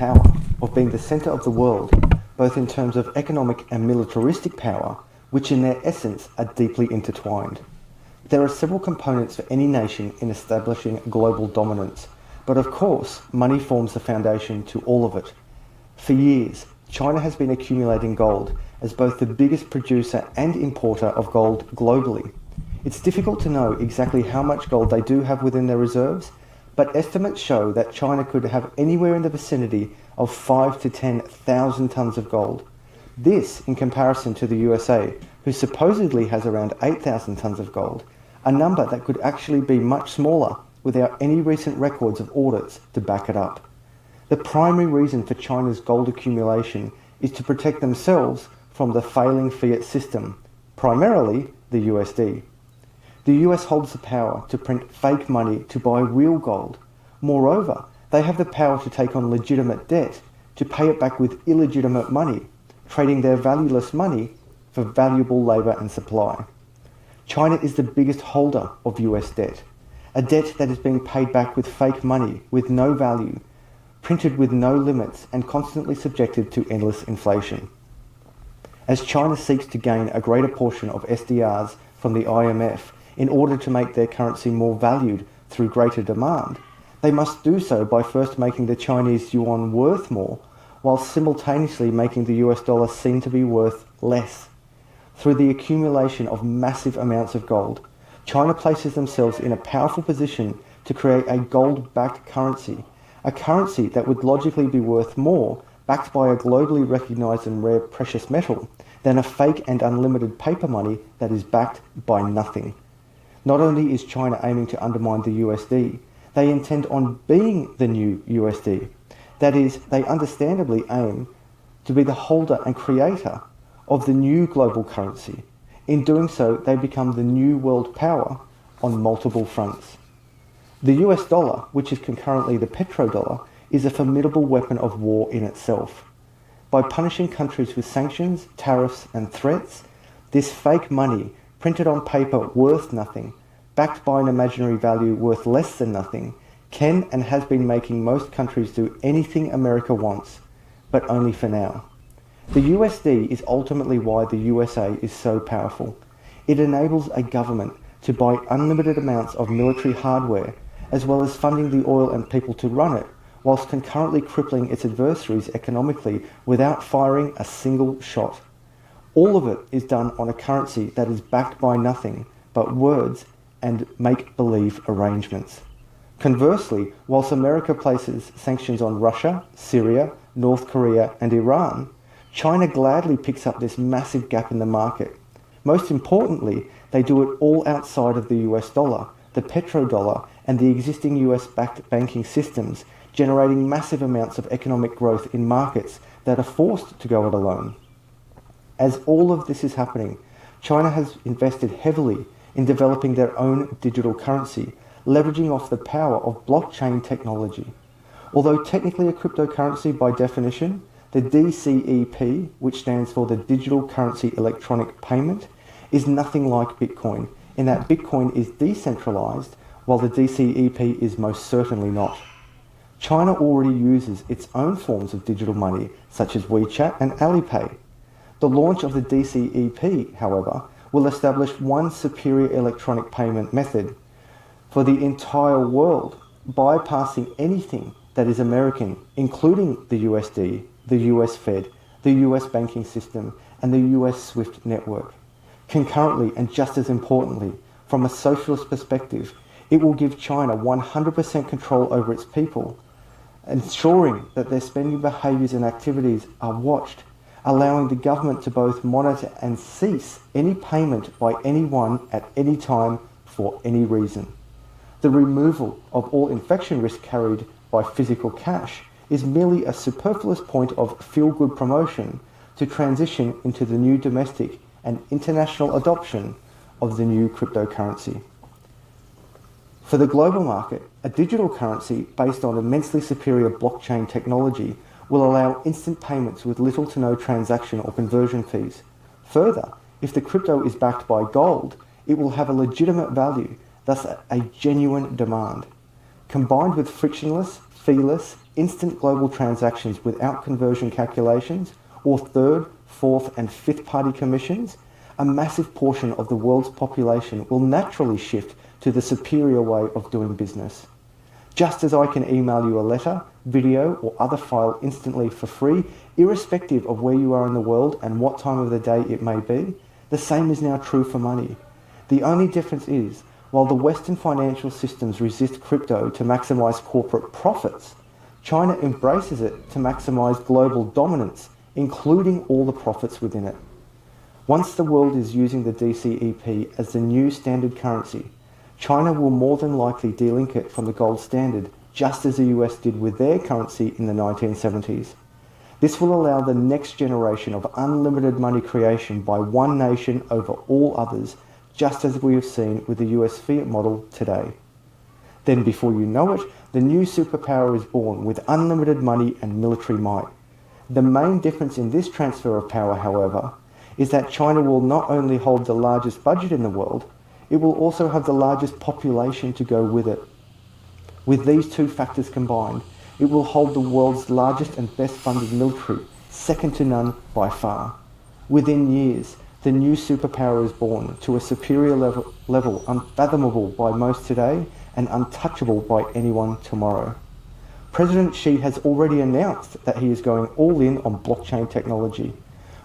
power of being the center of the world, both in terms of economic and militaristic power, which in their essence are deeply intertwined. There are several components for any nation in establishing global dominance, but of course, money forms the foundation to all of it. For years, China has been accumulating gold as both the biggest producer and importer of gold globally. It's difficult to know exactly how much gold they do have within their reserves, but estimates show that China could have anywhere in the vicinity of 5,000 to 10,000 tons of gold. This in comparison to the USA, who supposedly has around 8,000 tons of gold, a number that could actually be much smaller without any recent records of audits to back it up. The primary reason for China's gold accumulation is to protect themselves from the failing fiat system, primarily the USD. The US holds the power to print fake money to buy real gold. Moreover, they have the power to take on legitimate debt to pay it back with illegitimate money, trading their valueless money for valuable labour and supply. China is the biggest holder of US debt, a debt that is being paid back with fake money with no value, printed with no limits and constantly subjected to endless inflation. As China seeks to gain a greater portion of SDRs from the IMF in order to make their currency more valued through greater demand, they must do so by first making the Chinese yuan worth more, while simultaneously making the US dollar seem to be worth less. Through the accumulation of massive amounts of gold, China places themselves in a powerful position to create a gold-backed currency, a currency that would logically be worth more, backed by a globally recognized and rare precious metal, than a fake and unlimited paper money that is backed by nothing. Not only is China aiming to undermine the USD, they intend on being the new USD. That is, they understandably aim to be the holder and creator of the new global currency. In doing so, they become the new world power on multiple fronts. The US dollar, which is concurrently the petrodollar, is a formidable weapon of war in itself. By punishing countries with sanctions, tariffs, and threats, this fake money, printed on paper worth nothing, backed by an imaginary value worth less than nothing, can and has been making most countries do anything America wants, but only for now. The USD is ultimately why the USA is so powerful. It enables a government to buy unlimited amounts of military hardware, as well as funding the oil and people to run it, whilst concurrently crippling its adversaries economically without firing a single shot. All of it is done on a currency that is backed by nothing but words and make-believe arrangements. Conversely, whilst America places sanctions on Russia, Syria, North Korea, and Iran, China gladly picks up this massive gap in the market. Most importantly, they do it all outside of the US dollar, the petrodollar, and the existing US-backed banking systems, generating massive amounts of economic growth in markets that are forced to go it alone. As all of this is happening, China has invested heavily in developing their own digital currency, leveraging off the power of blockchain technology. Although technically a cryptocurrency by definition, the DCEP, which stands for the Digital Currency Electronic Payment, is nothing like Bitcoin, in that Bitcoin is decentralized, while the DCEP is most certainly not. China already uses its own forms of digital money, such as WeChat and Alipay. The launch of the DCEP, however, will establish one superior electronic payment method for the entire world, bypassing anything that is American, including the USD, the US Fed, the US banking system, and the US SWIFT network. Concurrently, and just as importantly, from a socialist perspective, it will give China 100% control over its people, ensuring that their spending behaviours and activities are watched, allowing the government to both monitor and cease any payment by anyone at any time for any reason. The removal of all infection risk carried by physical cash is merely a superfluous point of feel-good promotion to transition into the new domestic and international adoption of the new cryptocurrency. For the global market, a digital currency based on immensely superior blockchain technology will allow instant payments with little to no transaction or conversion fees. Further, if the crypto is backed by gold, it will have a legitimate value, thus a genuine demand. Combined with frictionless, feeless, instant global transactions without conversion calculations, or third, fourth, and fifth party commissions, a massive portion of the world's population will naturally shift to the superior way of doing business. Just as I can email you a letter, video, or other file instantly for free, irrespective of where you are in the world and what time of the day it may be, the same is now true for money. The only difference is, while the Western financial systems resist crypto to maximize corporate profits, China embraces it to maximize global dominance, including all the profits within it. Once the world is using the DCEP as the new standard currency, China will more than likely delink it from the gold standard, just as the US did with their currency in the 1970s. This will allow the next generation of unlimited money creation by one nation over all others, just as we have seen with the US fiat model today. Then before you know it, the new superpower is born with unlimited money and military might. The main difference in this transfer of power, however, is that China will not only hold the largest budget in the world, it will also have the largest population to go with it. With these two factors combined, it will hold the world's largest and best funded military, second to none by far. Within years, the new superpower is born to a superior level unfathomable by most today and untouchable by anyone tomorrow. President Xi has already announced that he is going all in on blockchain technology.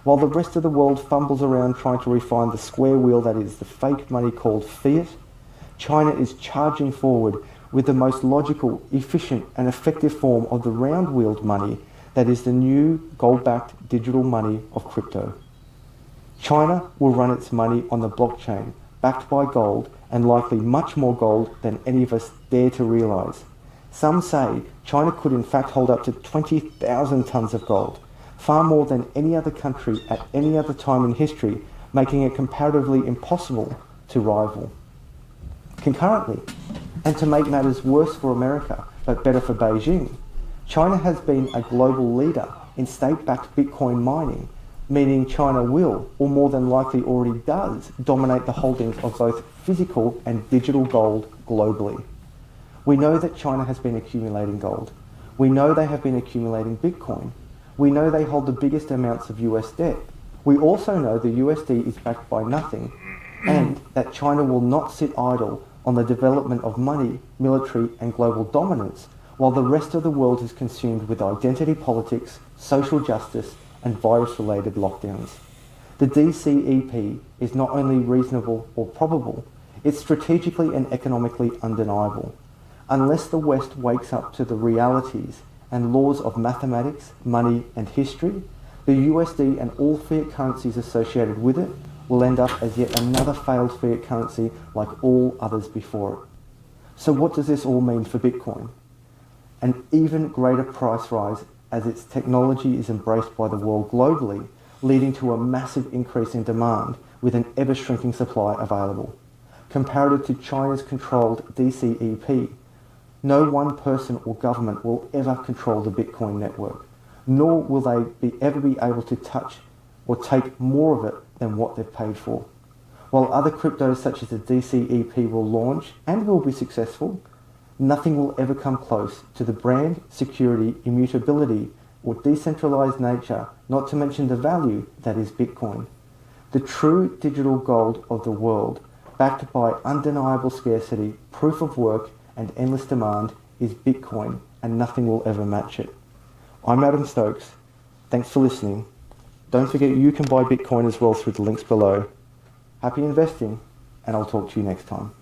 While the rest of the world fumbles around trying to refine the square wheel that is the fake money called fiat, China is charging forward with the most logical, efficient and effective form of the round-wheeled money that is the new gold-backed digital money of crypto. China will run its money on the blockchain, backed by gold, and likely much more gold than any of us dare to realise. Some say China could in fact hold up to 20,000 tonnes of gold, far more than any other country at any other time in history, making it comparatively impossible to rival. Concurrently, and to make matters worse for America, but better for Beijing, China has been a global leader in state-backed Bitcoin mining, meaning China will, or more than likely already does, dominate the holdings of both physical and digital gold globally. We know that China has been accumulating gold. We know they have been accumulating Bitcoin. We know they hold the biggest amounts of US debt. We also know the USD is backed by nothing, and that China will not sit idle on the development of money, military and global dominance, while the rest of the world is consumed with identity politics, social justice and virus-related lockdowns. The DCEP is not only reasonable or probable, it's strategically and economically undeniable. Unless the West wakes up to the realities and laws of mathematics, money and history, the USD and all fiat currencies associated with it will end up as yet another failed fiat currency like all others before it. So what does this all mean for Bitcoin? An even greater price rise as its technology is embraced by the world globally, leading to a massive increase in demand with an ever-shrinking supply available. Comparative to China's controlled DCEP, no one person or government will ever control the Bitcoin network, nor will they ever be able to touch or take more of it than what they've paid for. While other cryptos such as the DCEP will launch and will be successful, nothing will ever come close to the brand, security, immutability, or decentralized nature, not to mention the value that is Bitcoin. The true digital gold of the world, backed by undeniable scarcity, proof of work, and endless demand, is Bitcoin, and nothing will ever match it. I'm Adam Stokes. Thanks for listening. Don't forget you can buy Bitcoin as well through the links below. Happy investing, and I'll talk to you next time.